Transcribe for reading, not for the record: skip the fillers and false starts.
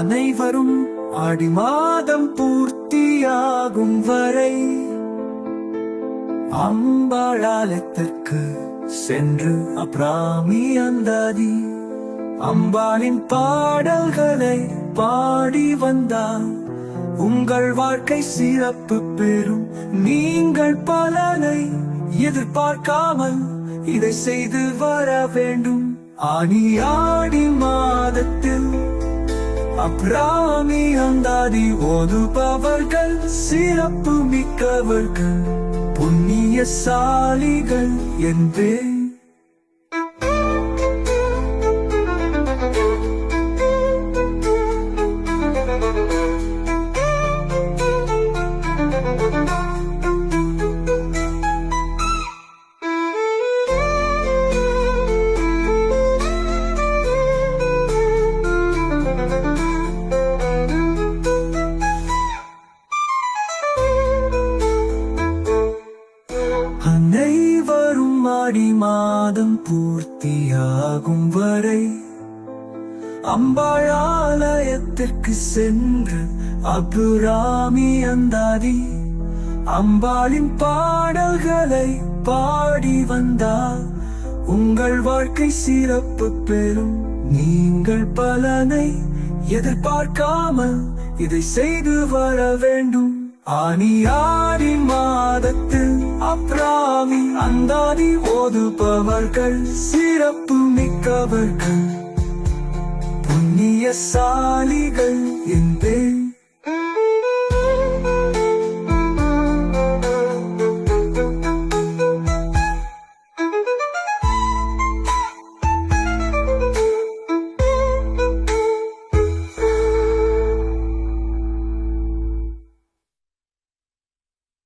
அனைவரும் ஆடி மாதம் பூர்த்தியாகும் வரை அம்பாளாலயத்திற்கு சென்று அபிராமி அந்தாதி அம்பாளின் பாடல்களை பாடி வந்தால் உங்கள் வாழ்க்கை சிறப்பு பெறும். நீங்கள் பலனை எதிர்பார்க்காமல் இதை செய்து வர வேண்டும். ஆடி மாதத்தில் அபிராமி அந்தாதி ஓதுபவர்கள் சிறப்பு மிக்கவர்கள், புண்ணியசாலிகள் என்பே. அனைவரும் ஆடி மாதம் பூர்த்தியாகும் வரை அம்பாளாலயத்திற்கு சென்று அபிராமி அந்தாதி அம்பாளின் பாடல்களை பாடி வந்தால் உங்கள் வாழ்க்கை சிறப்பு பெறும். நீங்கள் பலனை எதிர்பார்க்காமல் இதை செய்து வர வேண்டும். ஆடி மாதத்தில் அபிராமி அந்தாதி ஓதுபவர்கள் சிறப்பு மிக்கவர்கள், புண்ணியசாலிகள் என்பே.